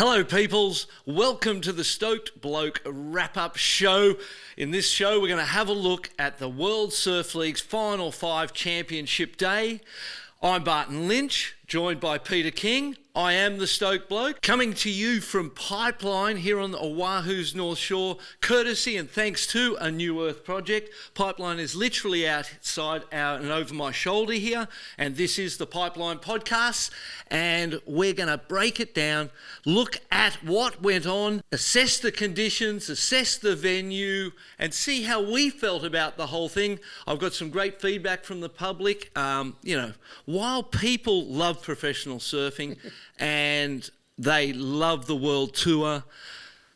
Hello, peoples. Welcome to the Stoked Bloke wrap-up show. In this show, we're going to have a look at the World Surf League's Final 5 Championship Day. I'm Barton Lynch, joined by Peter King. I am the Stoked Bloke, coming to you from Pipeline here on Oahu's North Shore, courtesy and thanks to a New Earth project. Pipeline is literally outside and over my shoulder here, and this is the Pipeline Podcast, and we're going to break it down, look at what went on, assess the conditions, assess the venue, and see how we felt about the whole thing. I've got some great feedback from the public. While people love professional surfing and they love the world tour,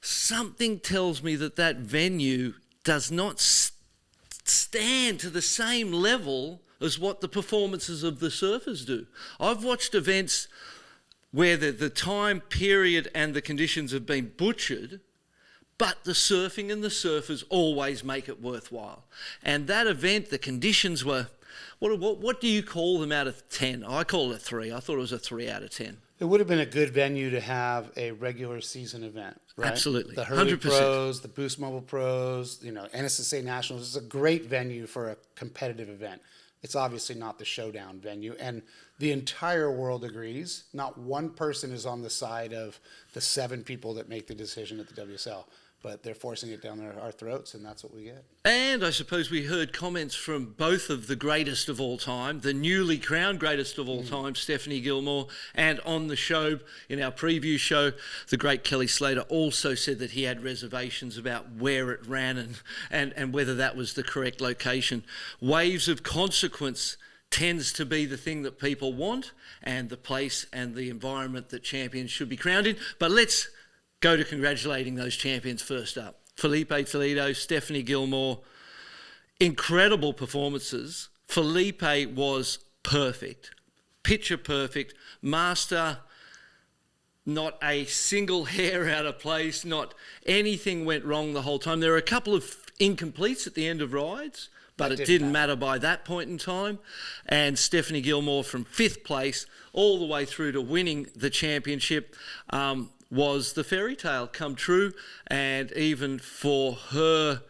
something tells me that venue does not stand to the same level as what the performances of the surfers do. I've watched events where the time period and the conditions have been butchered, but the surfing and the surfers always make it worthwhile. And that event, the conditions were, what do you call them out of 10? I call it a 3. I thought it was a 3 out of 10. It would have been a good venue to have a regular season event, right? Absolutely. The Hurley 100%. Pros, the Boost Mobile Pros, NSSA Nationals. It's a great venue for a competitive event. It's obviously not the showdown venue. And the entire world agrees. Not one person is on the side of the 7 people that make the decision at the WSL. But they're forcing it down our throats, and that's what we get. And I suppose we heard comments from both of the greatest of all time, the newly crowned greatest of all time, Stephanie Gilmore, and on the show, in our preview show, the great Kelly Slater also said that he had reservations about where it ran and whether that was the correct location. Waves of consequence tends to be the thing that people want, and the place and the environment that champions should be crowned in. But let's go to congratulating those champions first up. Felipe Toledo, Stephanie Gilmore, incredible performances. Felipe was perfect, picture perfect, master, not a single hair out of place, not anything went wrong the whole time. There were a couple of incompletes at the end of rides, but it didn't matter by that point in time. And Stephanie Gilmore from 5th place all the way through to winning the championship was the fairy tale come true. And even for her,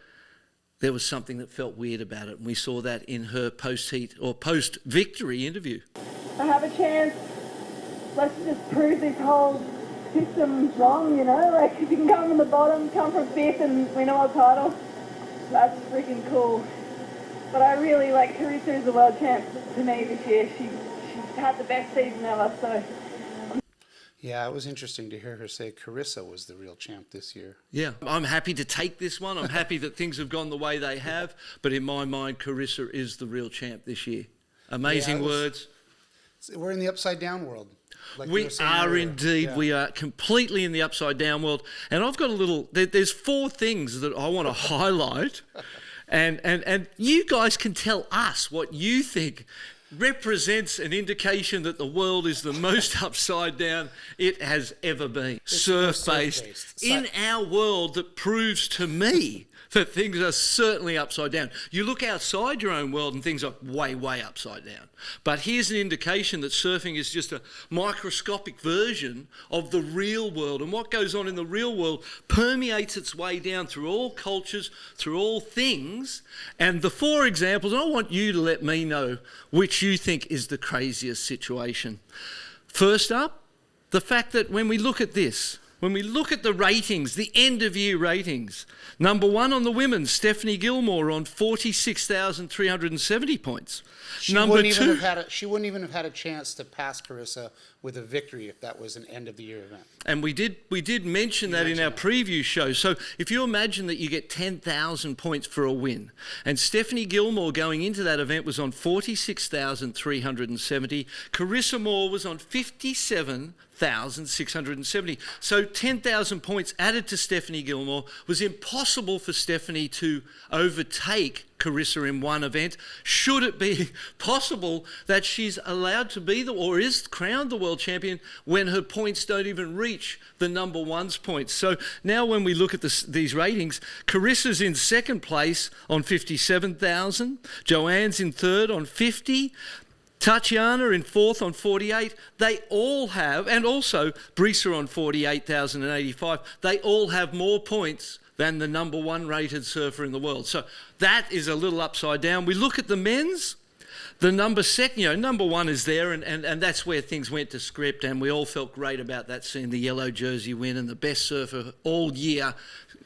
there was something that felt weird about it. And we saw that in her post-heat or post-victory interview. I have a chance. Let's just prove this whole system wrong, Like, if you can come from the bottom, come from 5th and win a world title, that's freaking cool. But I really like Carissa is the world champ to me this year. She's had the best season ever, so. Yeah, it was interesting to hear her say Carissa was the real champ this year. Yeah, I'm happy to take this one. I'm happy that things have gone the way they have. But in my mind, Carissa is the real champ this year. Amazing words. We're in the upside down world. Like we are earlier. Indeed. Yeah. We are completely in the upside down world. And I've got there's 4 things that I want to highlight. And you guys can tell us what you think represents an indication that the world is the most upside down it has ever been. Surf-based. In our world, that proves to me that things are certainly upside down. You look outside your own world and things are way, way upside down. But here's an indication that surfing is just a microscopic version of the real world. And what goes on in the real world permeates its way down through all cultures, through all things. And the 4 examples, and I want you to let me know which you think is the craziest situation. First up, the fact that when we look at this, when we look at the ratings, the end-of-year ratings, number 1 on the women's, Stephanie Gilmore on 46,370 points. She wouldn't even have had a chance to pass Carissa with a victory if that was an end-of-the-year event. And we did mention that in our preview show. So if you imagine that you get 10,000 points for a win, and Stephanie Gilmore going into that event was on 46,370, Carissa Moore was on 57,670. So 10,000 points added to Stephanie Gilmore was impossible for Stephanie to overtake Carissa in one event. Should it be possible that she's allowed to be or is crowned the world champion when her points don't even reach the number 1's points? So now when we look at these ratings, Carissa's in 2nd place on 57,000, Joanne's in 3rd on 50, Tatiana in fourth on 48. They all have, and also Brisa on 48,085. They all have more points than the number one rated surfer in the world. So that is a little upside down. We look at the men's. The number one is there, and that's where things went to script, and we all felt great about that, seeing the yellow jersey win and the best surfer all year,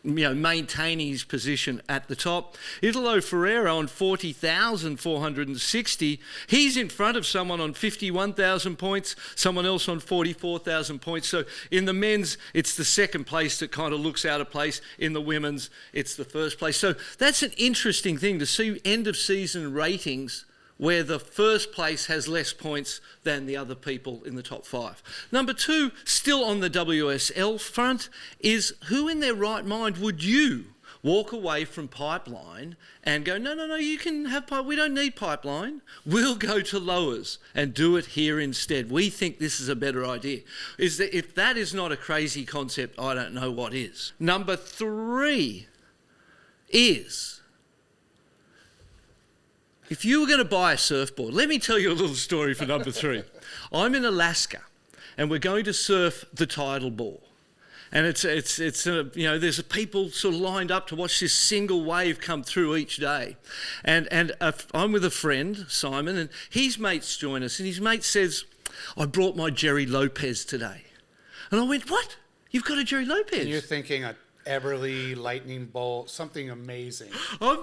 maintaining his position at the top. Italo Ferreira on 40,460. He's in front of someone on 51,000 points, someone else on 44,000 points. So in the men's, it's the second place that kind of looks out of place. In the women's, it's the first place. So that's an interesting thing to see end of season ratings where the first place has less points than the other people in the top five. Number two, still on the WSL front, is who in their right mind would you walk away from Pipeline and go, no, you can have Pipeline. We don't need Pipeline. We'll go to Lowers and do it here instead. We think this is a better idea. If that is not a crazy concept, I don't know what is. Number three is, if you were going to buy a surfboard, let me tell you a little story for number three. I'm in Alaska, and we're going to surf the tidal bore. And there's people sort of lined up to watch this single wave come through each day. And I'm with a friend, Simon, and his mates join us. And his mate says, I brought my Jerry Lopez today. And I went, what? You've got a Jerry Lopez? And you're thinking a Eberly Lightning Bolt, something amazing.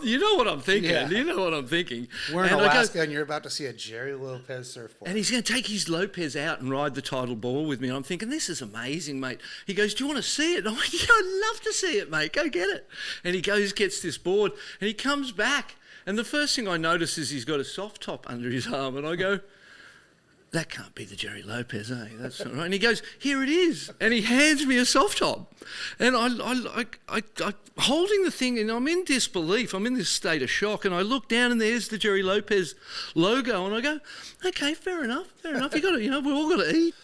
You know what I'm thinking. Yeah. You know what I'm thinking. We're in Alaska, and you're about to see a Jerry Lopez surfboard. And he's going to take his Lopez out and ride the tidal bore with me. And I'm thinking, this is amazing, mate. He goes, do you want to see it? And I went, yeah, I'd love to see it, mate. Go get it. And he goes, gets this board, and he comes back. And the first thing I notice is he's got a soft top under his arm. And I go, that can't be the Jerry Lopez, eh? That's not right. And he goes, here it is. And he hands me a soft top. And I holding the thing, and I'm in disbelief. I'm in this state of shock. And I look down, and there's the Jerry Lopez logo. And I go, okay, fair enough. You got to, we've all got to eat.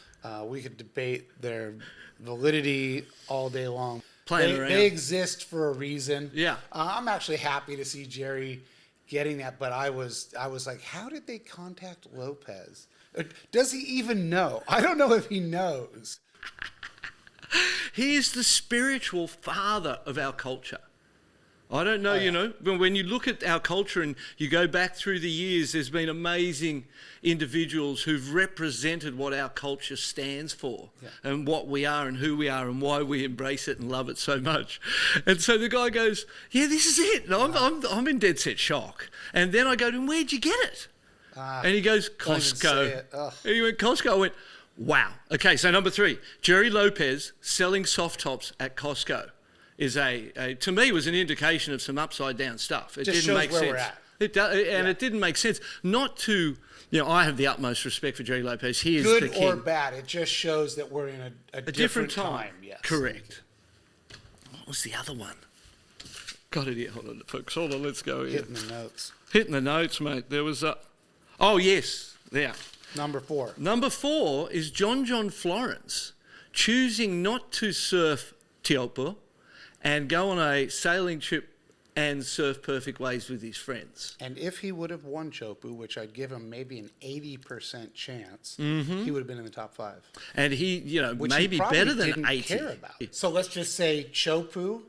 We could debate their validity all day long. Playing around. They exist for a reason. Yeah. I'm actually happy to see Jerry getting that, but I was like, how did they contact Lopez? Does he even know? I don't know if he knows. He is the spiritual father of our culture. I don't know, but when you look at our culture and you go back through the years, there's been amazing individuals who've represented what our culture stands for and what we are and who we are and why we embrace it and love it so much. And so the guy goes, yeah, this is it. And I'm in dead set shock. And then I go to him, where'd you get it? And he goes, Costco. And he went, Costco. I went, wow. Okay, so number three, Jerry Lopez selling soft tops at Costco is to me, was an indication of some upside down stuff. It just didn't make where sense. We're at. It didn't make sense. Not to, I have the utmost respect for Jerry Lopez. He is good the king. or bad. It just shows that we're in a different time. Yes. Correct. What was the other one? Got it here. Hold on, folks. Hold on. Let's go here. Hitting the notes. Hitting the notes, mate. There was a. Oh yes, there. Number four. Number four is John Florence choosing not to surf Taupo and go on a sailing trip and surf perfect waves with his friends. And if he would have won Chopu, which I'd give him maybe an 80% chance, he would have been in the top five. And he, Which maybe he probably better than didn't 80. care about. So let's just say Chopu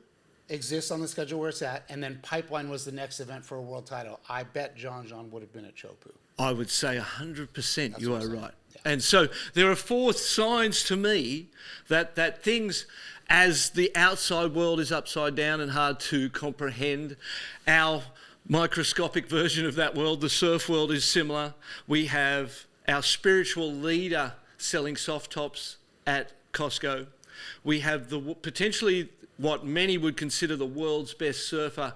exists on the schedule where it's at, and then Pipeline was the next event for a world title. I bet John would have been at Chopu. I would say 100% you are right. Yeah. And so there are four signs to me that things, as the outside world is upside down and hard to comprehend, our microscopic version of that world, the surf world, is similar. We have our spiritual leader selling soft tops at Costco. We have potentially what many would consider the world's best surfer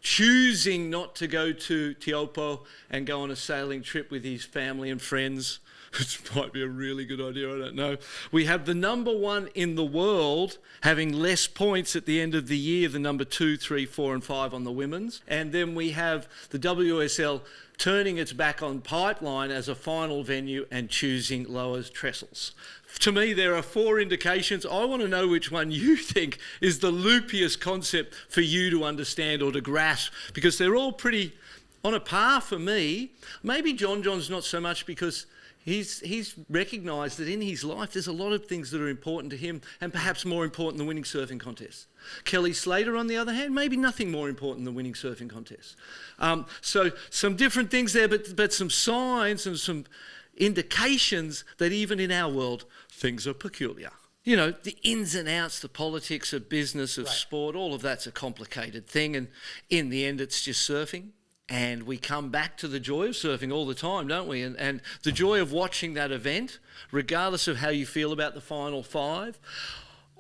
choosing not to go to Taupo and go on a sailing trip with his family and friends, which might be a really good idea, I don't know. We have the number one in the world having less points at the end of the year than number 2, 3, 4 and 5 on the women's. And then we have the WSL turning its back on Pipeline as a final venue and choosing Lowers Trestles. To me, there are four indications. I want to know which one you think is the loopiest concept for you to understand or to grasp, because they're all pretty On a par for me, maybe John's not so much because he's recognised that in his life there's a lot of things that are important to him and perhaps more important than winning surfing contests. Kelly Slater, on the other hand, maybe nothing more important than winning surfing contests. So some different things there, but some signs and some indications that even in our world, things are peculiar. You know, the ins and outs, the politics of business, of sport, all of that's a complicated thing. And in the end, it's just surfing. And we come back to the joy of surfing all the time, don't we? And the joy of watching that event, regardless of how you feel about the final five.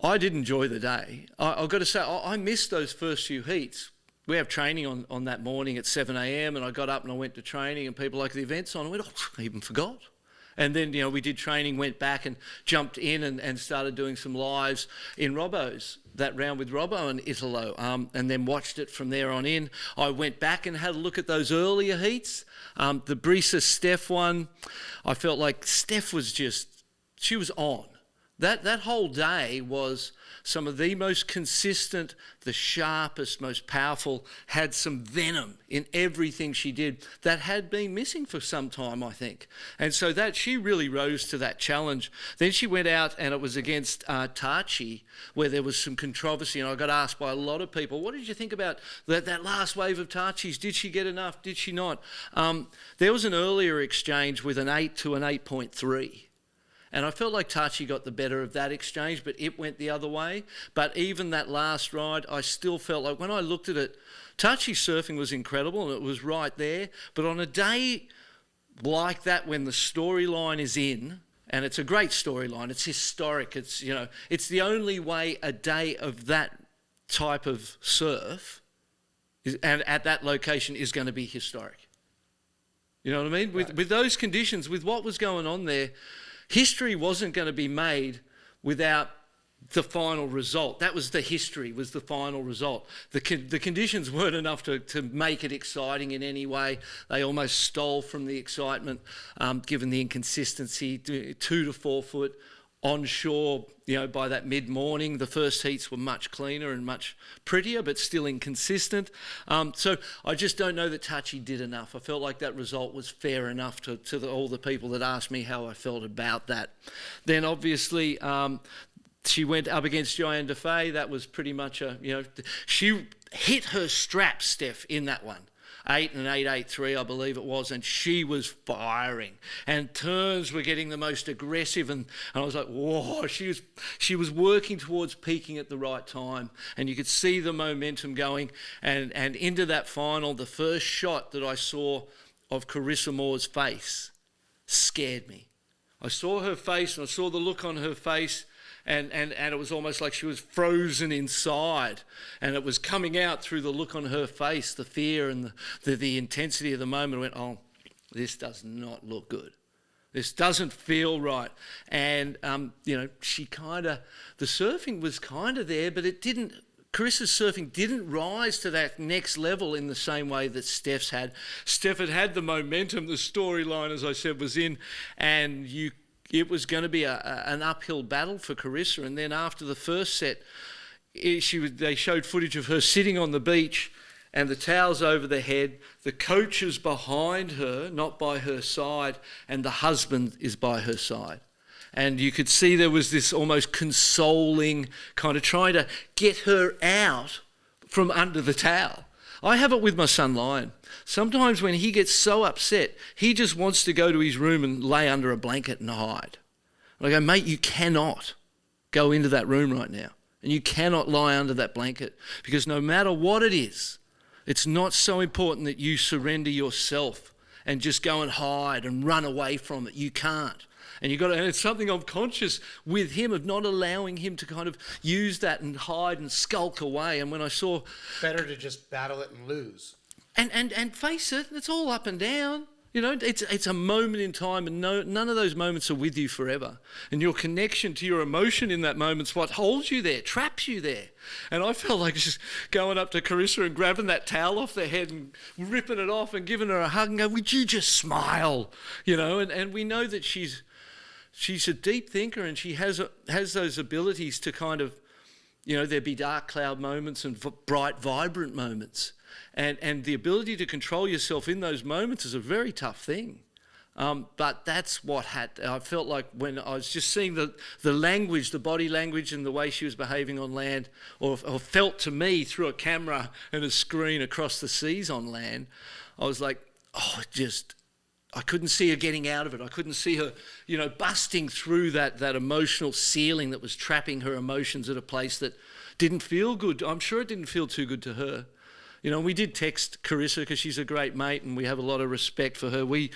I did enjoy the day. I've got to say, I missed those first few heats. We have training on that morning at 7 a.m. and I got up and I went to training and people like the event's on. I went, I even forgot. And then, you know, we did training, went back and jumped in and started doing some lives in Robbo's, that round with Robbo and Italo, and then watched it from there on in. I went back and had a look at those earlier heats. The Brisa Steph one, I felt like Steph was she was on. That whole day was some of the most consistent, the sharpest, most powerful, had some venom in everything she did that had been missing for some time, I think. And so that she really rose to that challenge. Then she went out and it was against Tachi, where there was some controversy, and I got asked by a lot of people, what did you think about that last wave of Tachi's? Did she get enough? Did she not? There was an earlier exchange with an 8 to an 8.3. And I felt like Tachi got the better of that exchange, but it went the other way. But even that last ride, I still felt like when I looked at it, Tachi's surfing was incredible and it was right there. But on a day like that, when the storyline is in, and it's a great storyline, it's historic, it's, you know, it's the only way a day of that type of surf and at that location is going to be historic. You know what I mean? Right. With those conditions, with what was going on there, history wasn't going to be made without the final result. That was the history, was the final result. The conditions weren't enough to make it exciting in any way. They almost stole from the excitement, given the inconsistency, 2 to 4 foot onshore, you know, by that mid-morning. The first heats were much cleaner and much prettier, but still inconsistent. So I just don't know that Tachi did enough. I felt like that result was fair enough to all the people that asked me how I felt about that. Then obviously she went up against Joanne Defay. That was pretty much she hit her strap, Steph, in that one. 8 and 8.83, I believe it was, and she was firing. And turns were getting the most aggressive, and I was like, whoa, she was working towards peaking at the right time. And you could see the momentum going. And into that final, the first shot that I saw of Carissa Moore's face scared me. I saw her face and I saw the look on her face, and it was almost like she was frozen inside, and it was coming out through the look on her face, the fear and the intensity of the moment. I went, oh, this does not look good. This doesn't feel right. And, she the surfing was kind of there, but it didn't, Carissa's surfing didn't rise to that next level in the same way that Steph's had. Steph had the momentum, the storyline, as I said, was in, and it was going to be an uphill battle for Carissa. And then after the first set, they showed footage of her sitting on the beach and the towels over the head, the coach is behind her, not by her side, and the husband is by her side. And you could see there was this almost consoling kind of trying to get her out from under the towel. I have it with my son Lion. Sometimes when he gets so upset, he just wants to go to his room and lay under a blanket and hide. And I go, mate, you cannot go into that room right now. And you cannot lie under that blanket, because no matter what it is, it's not so important that you surrender yourself and just go and hide and run away from it. You can't. And and it's something I'm conscious with him of not allowing him to kind of use that and hide and skulk away. And when I saw... Better to just battle it and lose. And face it, it's all up and down. You know, it's a moment in time, and none of those moments are with you forever. And your connection to your emotion in that moment's what holds you there, traps you there. And I felt like just going up to Carissa and grabbing that towel off their head and ripping it off and giving her a hug and go, would you just smile? You know, and we know that she's a deep thinker, and she has those abilities to kind of You know, there'd be dark cloud moments and bright, vibrant moments. And the ability to control yourself in those moments is a very tough thing. But that's what I felt like when I was just seeing the language, the body language and the way she was behaving on land, or felt to me through a camera and a screen across the seas on land, I was like, I couldn't see her getting out of it. I couldn't see her, you know, busting through that emotional ceiling that was trapping her emotions at a place that didn't feel good. I'm sure it didn't feel too good to her. You know, we did text Carissa because she's a great mate and we have a lot of respect for her. We,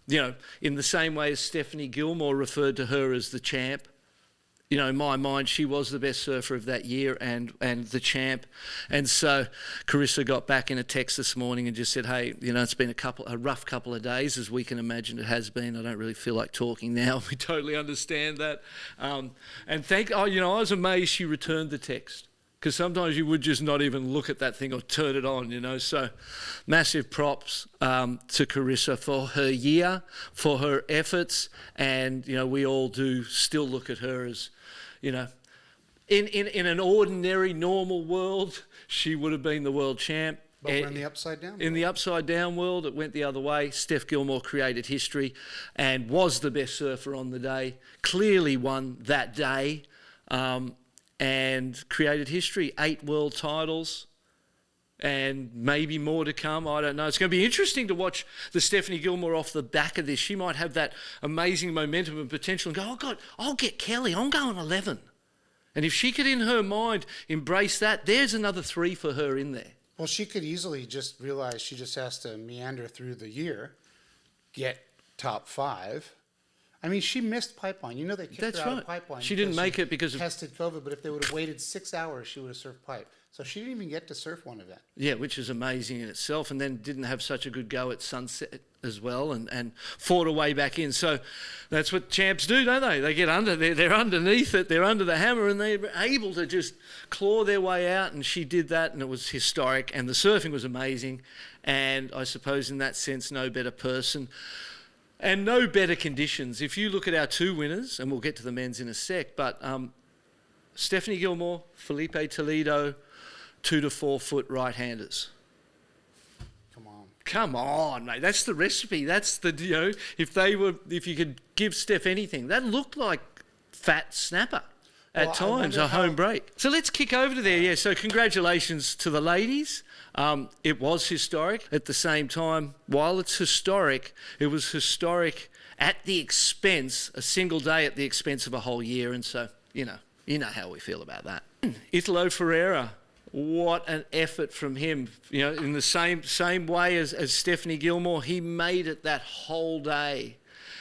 you know, in the same way as Stephanie Gilmore referred to her as the champ, you know, in my mind, she was the best surfer of that year and the champ. And so Carissa got back in a text this morning and just said, hey, you know, it's been a rough couple of days, as we can imagine it has been. I don't really feel like talking now. We totally understand that. And you know, I was amazed she returned the text, because sometimes you would just not even look at that thing or turn it on, you know. So massive props to Carissa for her year, for her efforts. And, you know, we all do still look at her as, you know, in an ordinary, normal world, she would have been the world champ. But we're in the upside down world. In the upside down world, it went the other way. Steph Gilmore created history and was the best surfer on the day, clearly won that day. And created history, 8 world titles, and maybe more to come. I don't know. It's going to be interesting to watch the Stephanie Gilmore off the back of this. She might have that amazing momentum and potential and go, oh, God, I'll get Kelly. I'm going 11. And if she could, in her mind, embrace that, there's another 3 for her in there. Well, she could easily just realize she just has to meander through the year, get top 5. I mean, she missed Pipeline. You know, they kicked her out of Pipeline. She didn't make it because of tested COVID, but if they would have waited 6 hours, she would have surfed Pipe. So she didn't even get to surf one event. Yeah, which is amazing in itself, and then didn't have such a good go at Sunset as well, and fought her way back in. So that's what champs do, don't they? They get under there, they're underneath it, they're under the hammer, and they're able to just claw their way out, and she did that, and it was historic, and the surfing was amazing, and I suppose in that sense, no better person. And no better conditions. If you look at our 2 winners, and we'll get to the men's in a sec, but Stephanie Gilmore, Felipe Toledo, 2 to 4 foot right-handers. Come on, mate. That's the recipe. That's the, you know, if you could give Steph anything, that looked like fat snapper at times, a home break. So let's kick over to there. Yeah, so congratulations to the ladies. It was historic. At the same time, while it's historic, it was historic at the expense, a single day at the expense of a whole year. And so, you know how we feel about that. Italo Ferreira, what an effort from him. You know, in the same way as Stephanie Gilmore, he made it that whole day.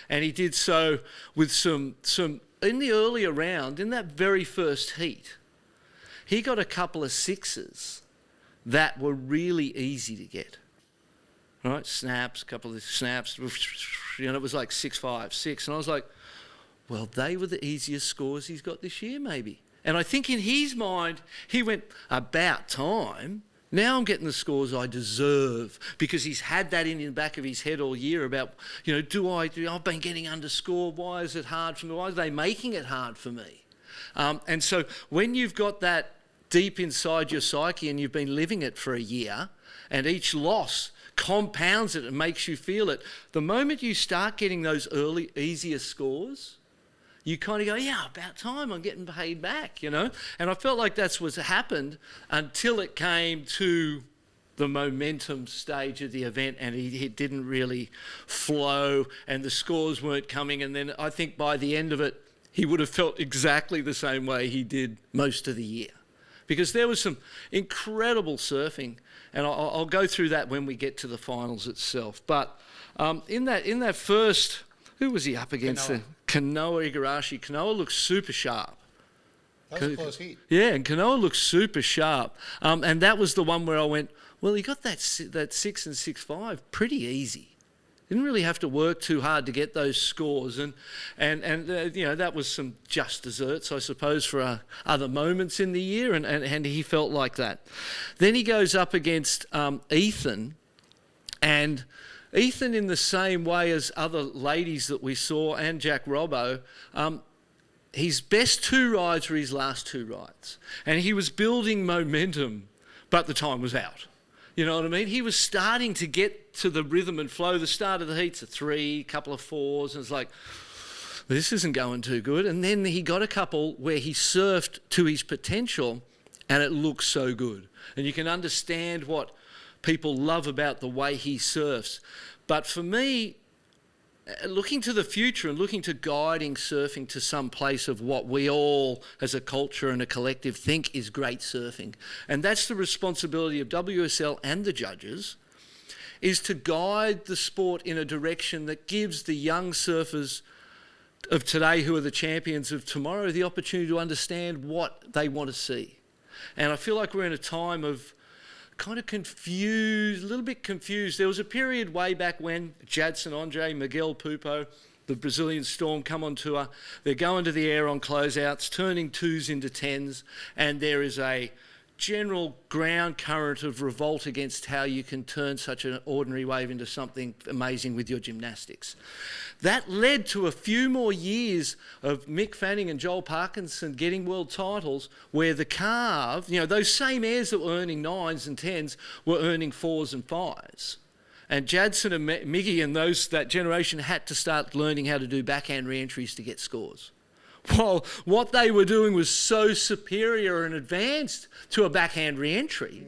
And he did so with some in the earlier round, in that very first heat, he got a couple of 6s that were really easy to get. Right? Snaps, a couple of snaps, you know, it was like 6.5, 6. And I was like, well, they were the easiest scores he's got this year, maybe. And I think in his mind, he went, about time. Now I'm getting the scores I deserve, because he's had that in the back of his head all year about, you know, I've been getting underscored. Why is it hard for me? Why are they making it hard for me? And so when you've got that deep inside your psyche and you've been living it for a year, and each loss compounds it and makes you feel it, the moment you start getting those early, easier scores, you kind of go, yeah, about time, I'm getting paid back, you know? And I felt like that's what happened until it came to the momentum stage of the event, and it didn't really flow and the scores weren't coming. And then I think by the end of it, he would have felt exactly the same way he did most of the year, because there was some incredible surfing, and I'll go through that when we get to the finals itself. But in that first, who was he up against? Kanoa Igarashi. Kanoa looks super sharp. That was a close heat. Yeah, and Kanoa looks super sharp. And that was the one where I went, well, he got that 6 and 6.5 pretty easy. Didn't really have to work too hard to get those scores. And you know, that was some just desserts, I suppose, for other moments in the year. And he felt like that. Then he goes up against Ethan, and Ethan, in the same way as other ladies that we saw, and Jack Robbo, his best 2 rides were his last 2 rides. And he was building momentum, but the time was out. You know what I mean? He was starting to get to the rhythm and flow. The start of the heat's a 3, couple of 4s, and it's like, this isn't going too good. And then he got a couple where he surfed to his potential, and it looked so good. And you can understand what people love about the way he surfs. But for me, looking to the future and looking to guiding surfing to some place of what we all as a culture and a collective think is great surfing. And that's the responsibility of WSL and the judges, is to guide the sport in a direction that gives the young surfers of today who are the champions of tomorrow the opportunity to understand what they want to see. And I feel like we're in a time of kind of confused, a little bit confused. There was a period way back when Jadson Andre, Miguel Pupo, the Brazilian Storm come on tour. They're going to the air on closeouts, turning 2s into 10s, and there is a general ground current of revolt against how you can turn such an ordinary wave into something amazing with your gymnastics. That led to a few more years of Mick Fanning and Joel Parkinson getting world titles where the carve, you know, those same airs that were earning 9s and 10s were earning 4s and 5s. And Jadson and Miggy and that generation had to start learning how to do backhand re-entries to get scores. Well, what they were doing was so superior and advanced to a backhand re-entry.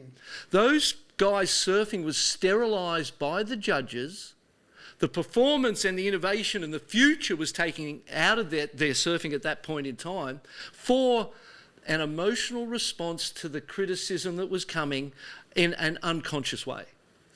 Those guys surfing was sterilised by the judges. The performance and the innovation and the future was taken out of their surfing at that point in time for an emotional response to the criticism that was coming in an unconscious way.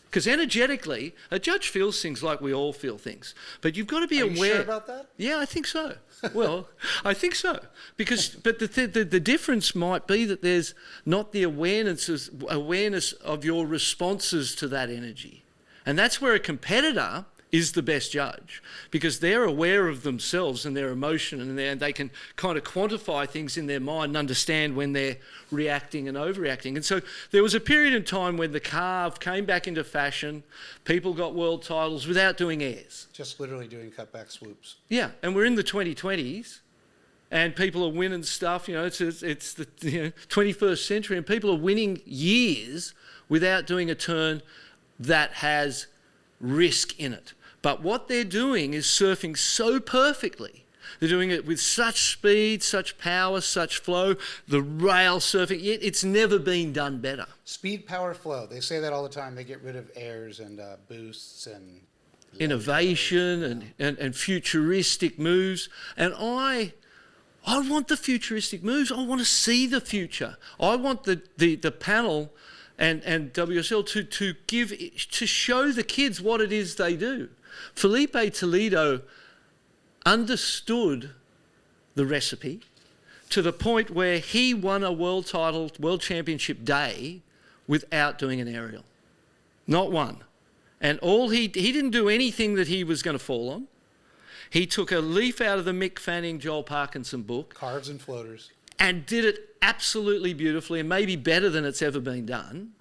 Because energetically, a judge feels things like we all feel things. But you've got to be aware. Are you sure about that? Yeah, I think so. Well, I think so. But the difference might be that there's not the awareness of your responses to that energy. And that's where a competitor is the best judge, because they're aware of themselves and their emotion, and they can kind of quantify things in their mind and understand when they're reacting and overreacting. And so there was a period in time when the carve came back into fashion. People got world titles without doing airs. Just literally doing cutback swoops. Yeah, and we're in the 2020s, and people are winning stuff. You know, it's the 21st century, and people are winning years without doing a turn that has risk in it. But what they're doing is surfing so perfectly. They're doing it with such speed, such power, such flow. The rail surfing, it's never been done better. Speed, power, flow. They say that all the time. They get rid of airs and boosts and innovation and futuristic moves. And I want the futuristic moves. I want to see the future. I want the panel and WSL to show the kids what it is they do. Felipe Toledo understood the recipe to the point where he won a world championship day without doing an aerial. Not one. And he didn't do anything that he was going to fall on. He took a leaf out of the Mick Fanning, Joel Parkinson book. Carves and floaters. And did it absolutely beautifully, and maybe better than it's ever been done.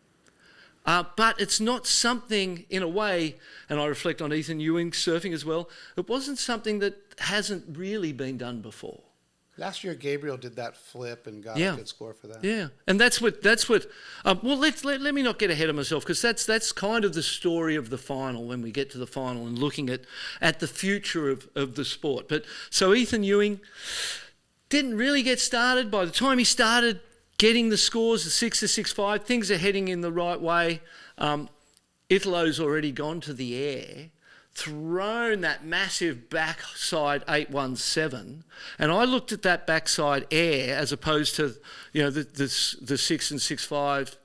But it's not something, in a way, and I reflect on Ethan Ewing surfing as well, it wasn't something that hasn't really been done before. Last year, Gabriel did that flip and got a good score for that. Yeah, and that's what. Well, let me not get ahead of myself, because that's kind of the story of the final when we get to the final and looking at the future of the sport. But so Ethan Ewing didn't really get started. By the time he started getting the scores, the 6 to 6.5, things are heading in the right way. Italo's already gone to the air, thrown that massive backside 817, and I looked at that backside air as opposed to the 6 and 6.5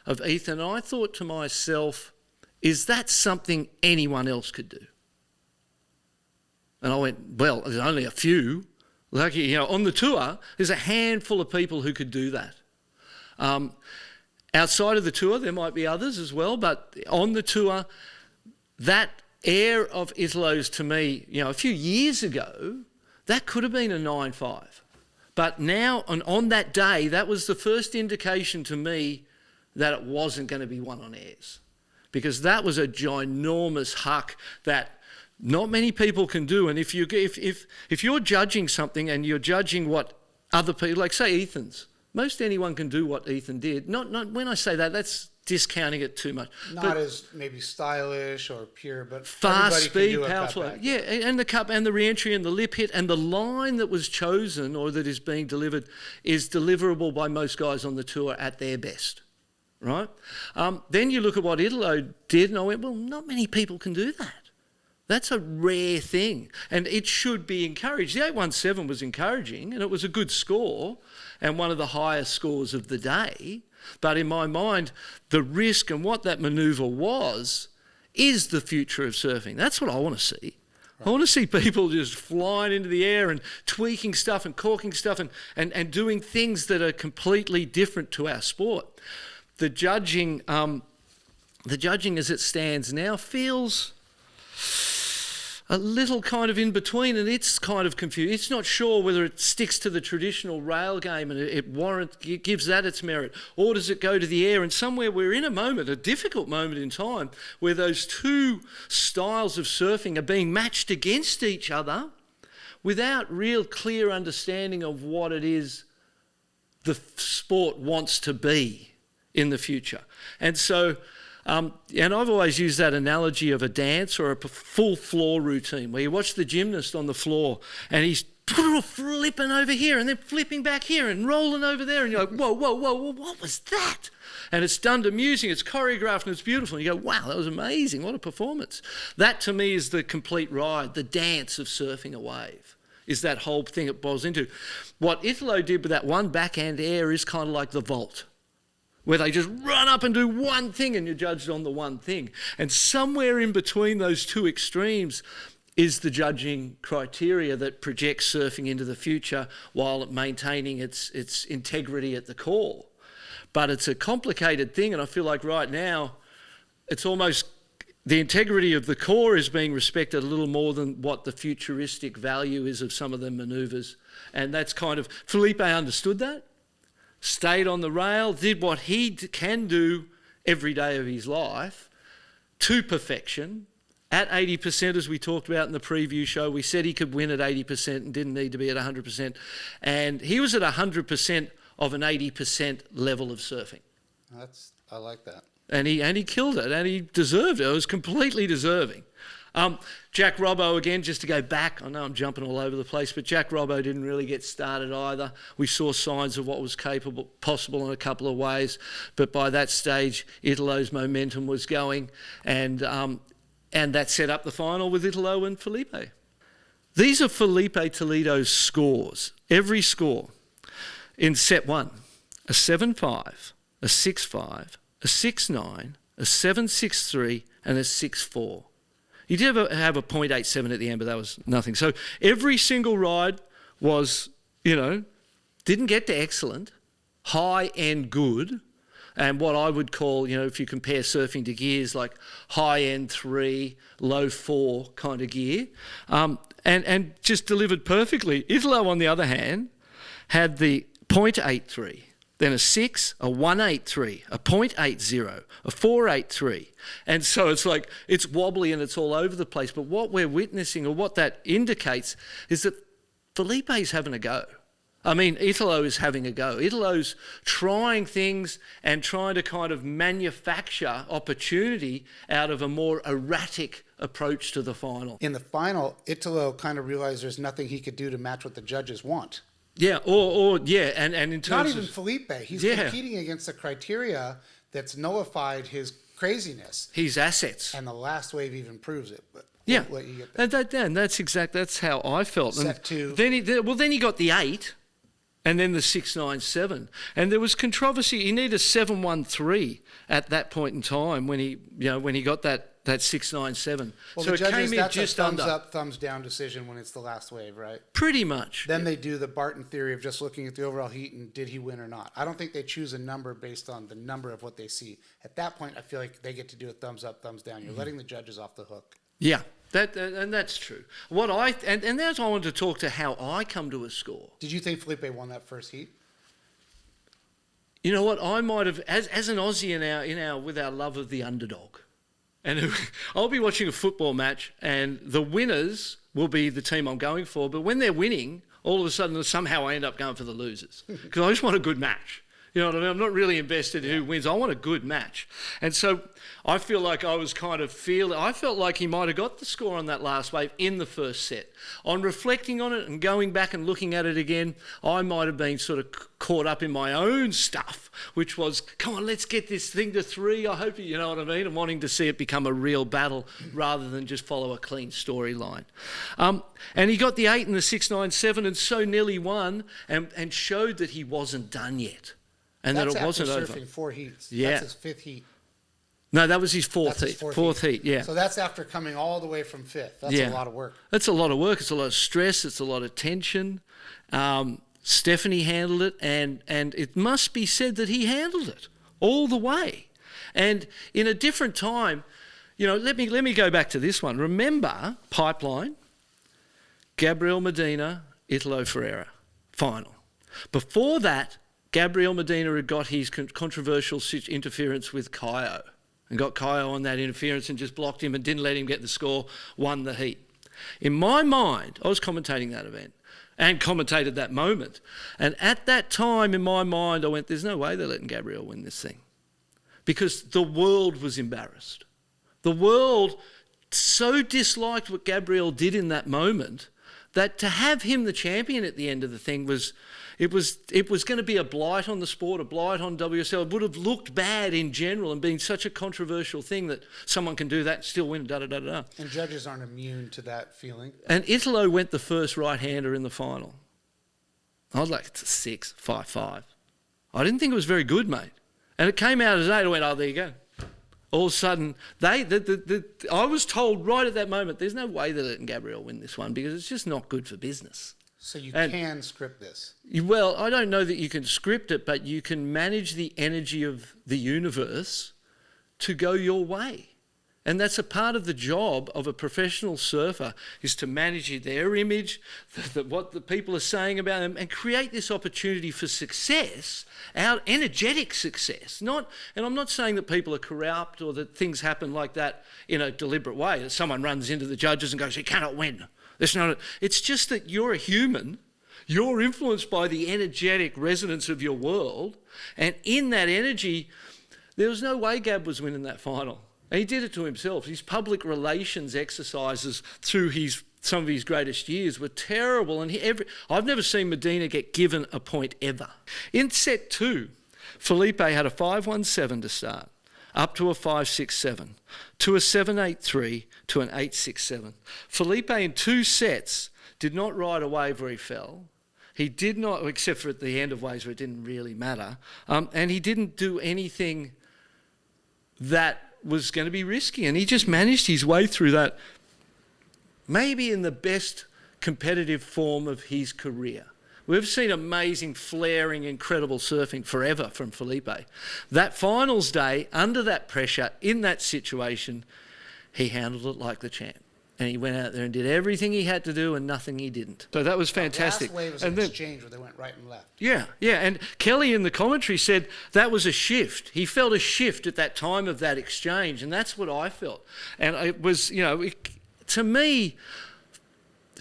of Ethan, and I thought to myself, is that something anyone else could do? And I went, well, there's only a few. Like, on the tour, there's a handful of people who could do that. Outside of the tour, there might be others as well, but on the tour, that air of Italo's, to me, a few years ago, that could have been a 9.5. But now, on that day, that was the first indication to me that it wasn't going to be one on airs, because that was a ginormous huck that Not many people can do. And if you're judging something and you're judging what other people, like say Ethan's, most anyone can do what Ethan did. Not when I say that, that's discounting it too much. Not as maybe stylish or pure, but Fast, everybody speed, can do a powerful. cutback. Yeah, and the cup and the re-entry and the lip hit and the line that was chosen or that is being delivered is deliverable by most guys on the tour at their best, right? Then you look at what Italo did and I went, well, not many people can do that. That's a rare thing and it should be encouraged. The 817 was encouraging and it was a good score and one of the highest scores of the day. But in my mind, the risk and what that manoeuvre was is the future of surfing. That's what I want to see. Right. I want to see people just flying into the air and tweaking stuff and corking stuff and doing things that are completely different to our sport. The judging as it stands now feels a little kind of in between and it's kind of confused. It's not sure whether it sticks to the traditional rail game and it gives that its merit or does it go to the air, and somewhere we're in a moment, a difficult moment in time where those two styles of surfing are being matched against each other without real clear understanding of what it is the sport wants to be in the future. And so and I've always used that analogy of a dance or a full floor routine where you watch the gymnast on the floor and he's flipping over here and then flipping back here and rolling over there and you're like, whoa, what was that? And it's done to music, it's choreographed and it's beautiful. And you go, wow, that was amazing, what a performance. That to me is the complete ride, the dance of surfing a wave. Is that whole thing it boils into. What Italo did with that one backhand air is kind of like the vault, where they just run up and do one thing and you're judged on the one thing. And somewhere in between those two extremes is the judging criteria that projects surfing into the future while maintaining its integrity at the core. But it's a complicated thing, and I feel like right now it's almost the integrity of the core is being respected a little more than what the futuristic value is of some of the manoeuvres. And that's kind of, Felipe understood that, stayed on the rail, did what he can do every day of his life to perfection. At 80%, as we talked about in the preview show, we said he could win at 80% and didn't need to be at 100%. And he was at 100% of an 80% level of surfing. I like that. And he killed it, and he deserved it. It was completely deserving. Jack Robbo, again, just to go back, I know I'm jumping all over the place, but Jack Robbo didn't really get started either. We saw signs of what was possible in a couple of ways, but by that stage, Italo's momentum was going, and that set up the final with Italo and Felipe. These are Felipe Toledo's scores, every score. In set one, a 7.5, a 6.5, a 6.9, a 7.63, and a 6.4. He did have a 0.87 at the end, but that was nothing. So every single ride was, didn't get to excellent, high and good, and what I would call, if you compare surfing to gears, like high-end 3, low 4 kind of gear, and just delivered perfectly. Italo, on the other hand, had the 0.83, then a 6, a 1.83, a 0.80, a 4.83. And so it's like, it's wobbly and it's all over the place. But what we're witnessing, or what that indicates, is that Felipe's having a go. I mean, Italo is having a go. Italo's trying things and trying to kind of manufacture opportunity out of a more erratic approach to the final. In the final, Italo kind of realized there's nothing he could do to match what the judges want. Yeah, and in terms not even of Felipe. He's competing against the criteria that's nullified his craziness. His assets. And the last wave even proves it. But yeah, we'll let you get that. And that's how I felt. Set two. Then he got the 8, and then the 6.97, and there was controversy. He needed a 7.13 at that point in time when he got that 6.97. Well, so the it judges, came in that's just a thumbs under. up, thumbs down decision when it's the last wave, right? Pretty much. Then they do the Barton theory of just looking at the overall heat and did he win or not. I don't think they choose a number based on the number of what they see. At that point, I feel like they get to do a thumbs up, thumbs down. You're letting the judges off the hook. Yeah, and that's true. And that's why I wanted to talk to how I come to a score. Did you think Felipe won that first heat? You know what? I might have, as an Aussie in our with our love of the underdog, And I'll be watching a football match, and the winners will be the team I'm going for. But when they're winning, all of a sudden, somehow I end up going for the losers because I just want a good match. You know what I mean? I'm not really invested in who wins. I want a good match. And so I feel like I felt like he might have got the score on that last wave in the first set. On reflecting on it and going back and looking at it again, I might have been sort of caught up in my own stuff, which was, come on, let's get this thing to 3. I hope you know what I mean. I'm wanting to see it become a real battle rather than just follow a clean storyline. And he got the 8 and the 6-9-7 and so nearly won and showed that he wasn't done yet. And That's that it wasn't after over. surfing 4 heats. Yeah. That's his 5th heat. No, that was his fourth That's his heat. fourth Fourth heat, yeah. So that's after coming all the way from 5th. That's a lot of work. That's a lot of work. It's a lot of stress. It's a lot of tension. Stephanie handled it, and it must be said that he handled it all the way. And in a different time, you know, let me go back to this one. Remember Pipeline, Gabriel Medina, Italo Ferreira, final. Before that, Gabriel Medina had got his controversial interference with Kaio and got Kaio on that interference and just blocked him and didn't let him get the score, won the heat. In my mind, I was commentating that event and commentated that moment. And at that time, in my mind, I went, there's no way they're letting Gabriel win this thing. Because the world was embarrassed. The world so disliked what Gabriel did in that moment that to have him the champion at the end of the thing was going to be a blight on the sport, a blight on WSL. It would have looked bad in general and been such a controversial thing that someone can do that and still win, da-da-da-da. And judges aren't immune to that feeling. And Italo went the first right-hander in the final. I was like, it's a 6, 5-5. I didn't think it was very good, mate. And it came out as 8. I went, oh, there you go. All of a sudden, I was told right at that moment, there's no way they're letting Gabriel win this one because it's just not good for business. So you can script this. Well, I don't know that you can script it, but you can manage the energy of the universe to go your way. And that's a part of the job of a professional surfer, is to manage their image, what the people are saying about them, and create this opportunity for success, our energetic success. And I'm not saying that people are corrupt or that things happen like that in a deliberate way, that someone runs into the judges and goes, you cannot win. It's just that you're a human, you're influenced by the energetic resonance of your world, and in that energy, there was no way Gab was winning that final. And he did it to himself. His public relations exercises through some of his greatest years were terrible, and I've never seen Medina get given a point ever. In set 2, Felipe had a 5-1-7 to start, up to a 5-6-7, to a 7-8-3, to an 8-6-7. Felipe in 2 sets did not ride a wave where he fell. He did not, except for at the end of waves where it didn't really matter, and he didn't do anything that was going to be risky, and he just managed his way through that, maybe in the best competitive form of his career. We've seen amazing, flaring, incredible surfing forever from Felipe. That finals day, under that pressure, in that situation, he handled it like the champ. And he went out there and did everything he had to do and nothing he didn't. So that was fantastic. The last wave was an exchange where they went right and left. Yeah. And Kelly in the commentary said that was a shift. He felt a shift at that time of that exchange, and that's what I felt. And it was, to me,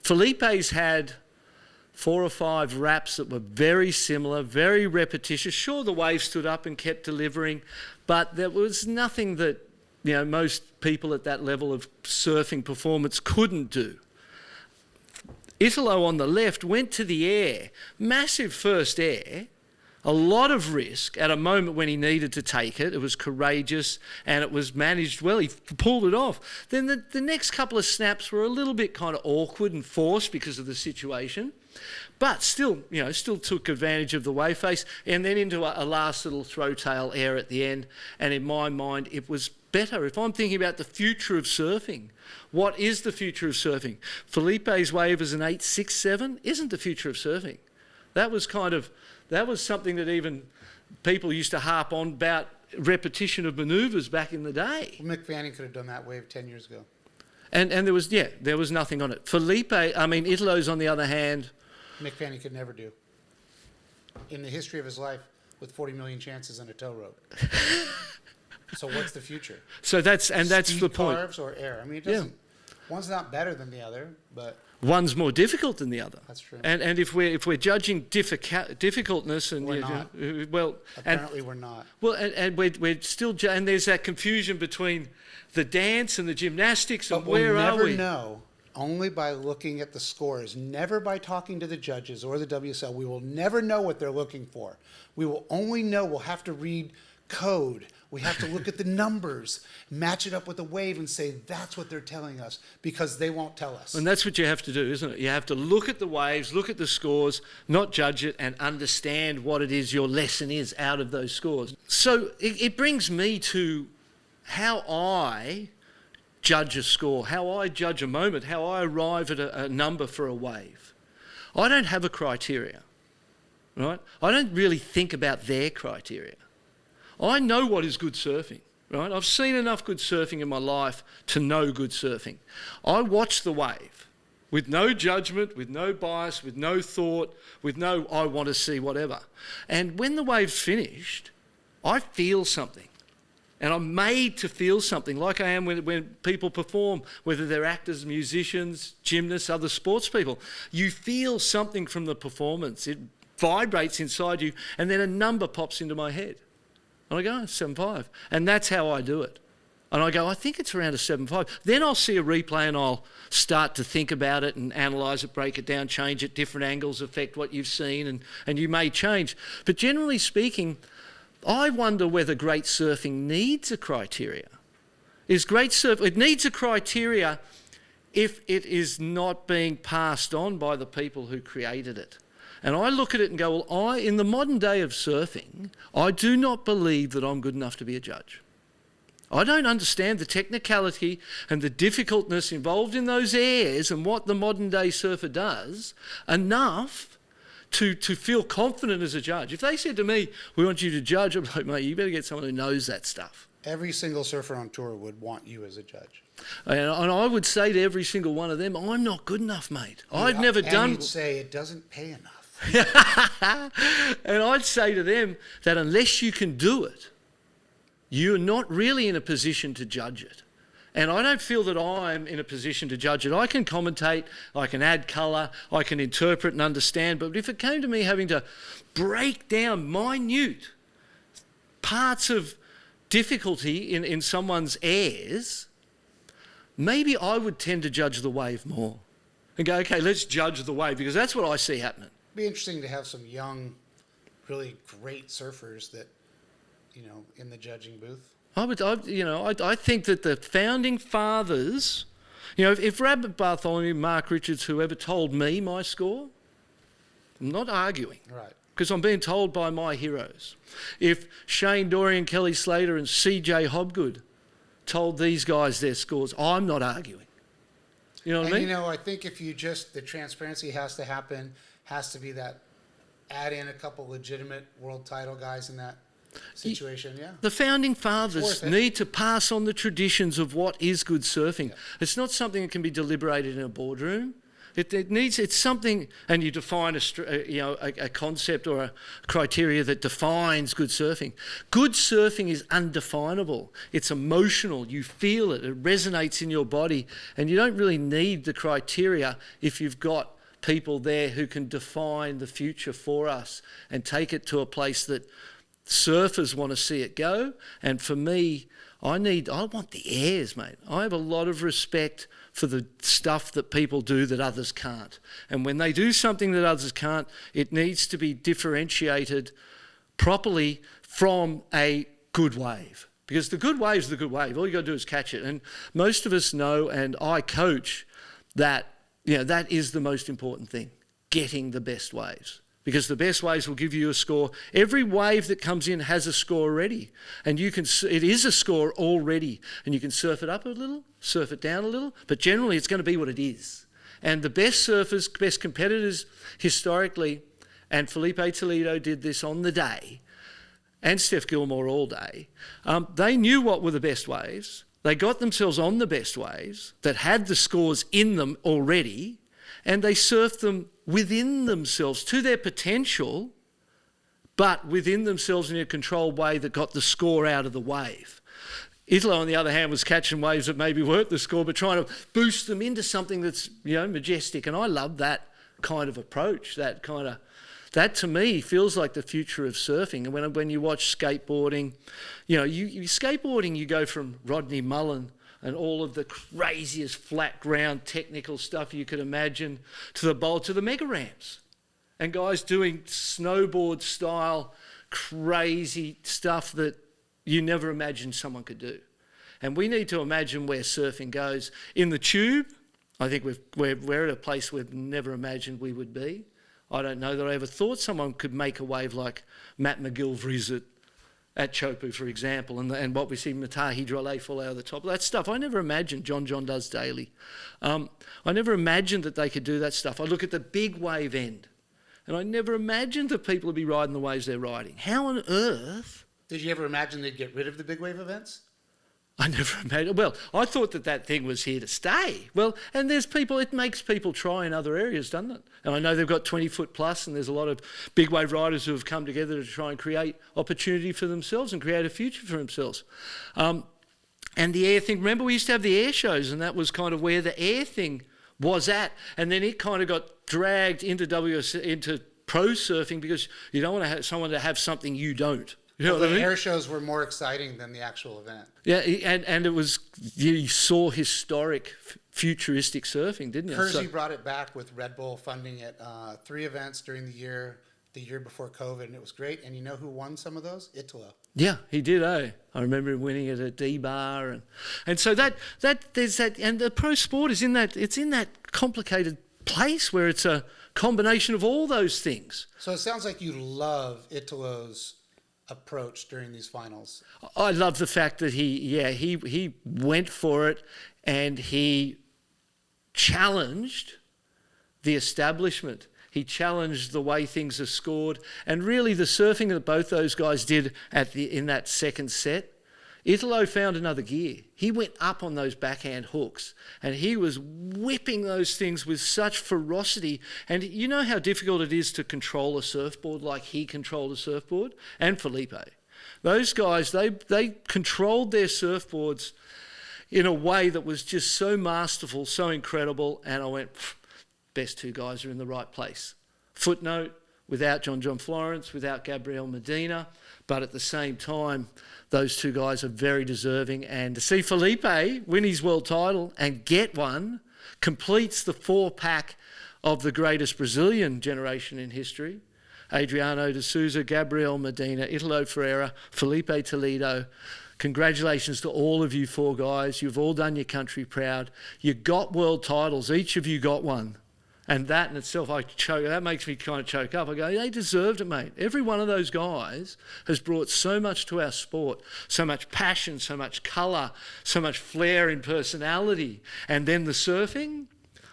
Felipe's had 4 or 5 wraps that were very similar, very repetitious. Sure, the wave stood up and kept delivering, but there was nothing that most people at that level of surfing performance couldn't do. Italo on the left went to the air, massive first air, a lot of risk at a moment when he needed to take it. It was courageous and it was managed well. He pulled it off. Then the next couple of snaps were a little bit kind of awkward and forced because of the situation, but still took advantage of the wave face, and then into a last little throw tail air at the end. And in my mind, it was better. If I'm thinking about the future of surfing, what is the future of surfing? Felipe's wave as an 8-6-7 isn't the future of surfing. That was something that even people used to harp on about repetition of manoeuvres back in the day. Well, Mick Fanning could have done that wave 10 years ago. And there was nothing on it. Italo's on the other hand. Mick Fanning could never do. In the history of his life, with 40 million chances and a tow rope. So what's the future? So that's Speed the point. carves or air? I mean, it doesn't. One's not better than the other, but One's more difficult than the other. That's true. And if we're judging difficultness and We're not. Apparently we're not. and we're still and there's that confusion between the dance and the gymnastics and But where we'll are never we? know only by looking at the scores, never by talking to the judges or the WSL. We will never know what they're looking for. We will only know, we'll have to read code. We have to look at the numbers, match it up with a wave and say, that's what they're telling us, because they won't tell us. And that's what you have to do, isn't it? You have to look at the waves, look at the scores, not judge it, and understand what it is your lesson is out of those scores. So it brings me to how I judge a score, how I judge a moment, how I arrive at a number for a wave. I don't have a criteria, right? I don't really think about their criteria. I know what is good surfing, right? I've seen enough good surfing in my life to know good surfing. I watch the wave with no judgment, with no bias, with no thought, with no I want to see whatever. And when the wave's finished, I feel something. And I'm made to feel something like I am when people perform, whether they're actors, musicians, gymnasts, other sports people. You feel something from the performance. It vibrates inside you, and then a number pops into my head. And I go, 7.5. And that's how I do it. And I go, I think it's around a 7.5. Then I'll see a replay and I'll start to think about it and analyse it, break it down, change it. Different angles affect what you've seen, and you may change. But generally speaking, I wonder whether great surfing needs a criteria. It needs a criteria if it is not being passed on by the people who created it. And I look at it and go, well, in the modern day of surfing, I do not believe that I'm good enough to be a judge. I don't understand the technicality and the difficultness involved in those airs and what the modern day surfer does enough to feel confident as a judge. If they said to me, we want you to judge, I'm like, mate, you better get someone who knows that stuff. Every single surfer on tour would want you as a judge. And I would say to every single one of them, I'm not good enough, mate. I've never done... And you'd say, it doesn't pay enough. And I'd say to them that unless you can do it, you're not really in a position to judge it. And I don't feel that I'm in a position to judge it. I can commentate, I can add colour, I can interpret and understand, but if it came to me having to break down minute parts of difficulty in someone's airs, maybe I would tend to judge the wave more and go, okay, let's judge the wave, because that's what I see happening. It'd be interesting to have some young, really great surfers that, in the judging booth. I think that the founding fathers, if Robert Bartholomew, Mark Richards, whoever told me my score, I'm not arguing. Right. Because I'm being told by my heroes. If Shane Dorian, Kelly Slater and CJ Hobgood told these guys their scores, I'm not arguing. You know what I mean? I think if the transparency has to happen, has to be that add in a couple legitimate world title guys in that situation, yeah. The founding fathers need to pass on the traditions of what is good surfing. Yeah. It's not something that can be deliberated in a boardroom. It's something, and you define a concept or a criteria that defines good surfing. Good surfing is undefinable. It's emotional. You feel it. It resonates in your body, and you don't really need the criteria if you've got people there who can define the future for us and take it to a place that surfers want to see it go. And for me, I want the airs, mate. I have a lot of respect for the stuff that people do that others can't. And when they do something that others can't, it needs to be differentiated properly from a good wave. Because the good wave's the good wave. All you got to do is catch it. And most of us know, and I coach, that that is the most important thing, getting the best waves. Because the best waves will give you a score. Every wave that comes in has a score already. And it is a score already. And you can surf it up a little, surf it down a little, but generally it's going to be what it is. And the best surfers, best competitors historically, and Felipe Toledo did this on the day, and Steph Gilmore all day, they knew what were the best waves. They got themselves on the best waves that had the scores in them already, and they surfed them within themselves to their potential, but within themselves in a controlled way that got the score out of the wave. Italo, on the other hand, was catching waves that maybe weren't the score, but trying to boost them into something that's, majestic. And I love that kind of approach, that to me feels like the future of surfing. And when you watch skateboarding, skateboarding, you go from Rodney Mullen and all of the craziest flat ground technical stuff you could imagine to the mega ramps. And guys doing snowboard style, crazy stuff that you never imagined someone could do. And we need to imagine where surfing goes. In the tube, I think we're at a place we've never imagined we would be. I don't know that I ever thought someone could make a wave like Matt McGilvry's at Chopu, for example, and what we see Matahi Drole fall out of the top. That stuff, I never imagined John does daily. I never imagined that they could do that stuff. I look at the big wave end, and I never imagined that people would be riding the waves they're riding. How on earth... Did you ever imagine they'd get rid of the big wave events? I never imagined. Well, I thought that thing was here to stay. Well, and it makes people try in other areas, doesn't it? And I know they've got 20 foot plus, and there's a lot of big wave riders who have come together to try and create opportunity for themselves and create a future for themselves. And the air thing, remember we used to have the air shows, and that was kind of where the air thing was at. And then it kind of got dragged into pro surfing because you don't want to have someone to have something you don't. You know what I mean? Air shows were more exciting than the actual event. Yeah, and it was, you saw historic, futuristic surfing, didn't you? Kersey brought it back with Red Bull funding it. 3 events during the year before COVID, and it was great. And you know who won some of those? Italo. Yeah, he did, I remember him winning it at D-Bar. And so that there's that, and the pro sport is in that complicated place where it's a combination of all those things. So it sounds like you love Italo's approach during these finals. I love the fact that he went for it and he challenged the establishment. He challenged the way things are scored, and really the surfing that both those guys did in that second set. Italo found another gear. He went up on those backhand hooks and he was whipping those things with such ferocity. And you know how difficult it is to control a surfboard like he controlled a surfboard? And Felipe. Those guys, they controlled their surfboards in a way that was just so masterful, so incredible. And I went, best 2 guys are in the right place. Footnote, without John Florence, without Gabriel Medina, but at the same time, those 2 guys are very deserving. And to see Felipe win his world title and get one completes the 4-pack of the greatest Brazilian generation in history. Adriano de Souza, Gabriel Medina, Italo Ferreira, Felipe Toledo. Congratulations to all of you 4 guys. You've all done your country proud. You got world titles. Each of you got one. And that in itself, that makes me kind of choke up. I go, they deserved it, mate. Every one of those guys has brought so much to our sport, so much passion, so much colour, so much flair and personality. And then the surfing,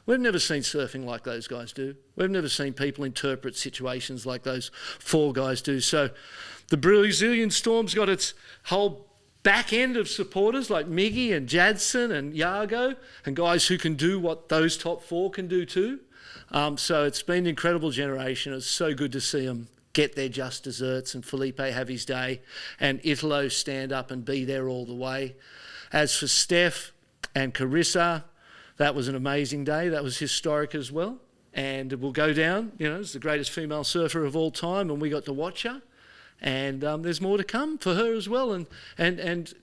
we've never seen surfing like those guys do. We've never seen people interpret situations like those 4 guys do. So the Brazilian Storm's got its whole back end of supporters like Miggy and Jadson and Iago and guys who can do what those top 4 can do too. So it's been an incredible generation. It's so good to see them get their just desserts and Felipe have his day and Italo stand up and be there all the way. As for Steph and Carissa, that was an amazing day. That was historic as well. And it will go down, as the greatest female surfer of all time, and we got to watch her. And there's more to come for her as well. And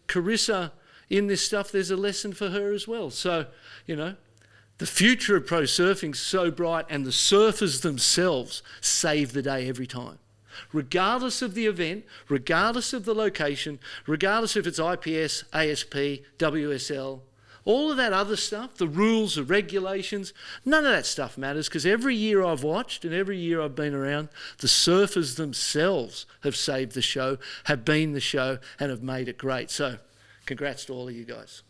Carissa, in this stuff, there's a lesson for her as well. So, the future of pro surfing is so bright, and the surfers themselves save the day every time. Regardless of the event, regardless of the location, regardless if it's IPS, ASP, WSL, all of that other stuff, the rules, the regulations, none of that stuff matters, because every year I've watched and every year I've been around, the surfers themselves have saved the show, have been the show, and have made it great. So congrats to all of you guys.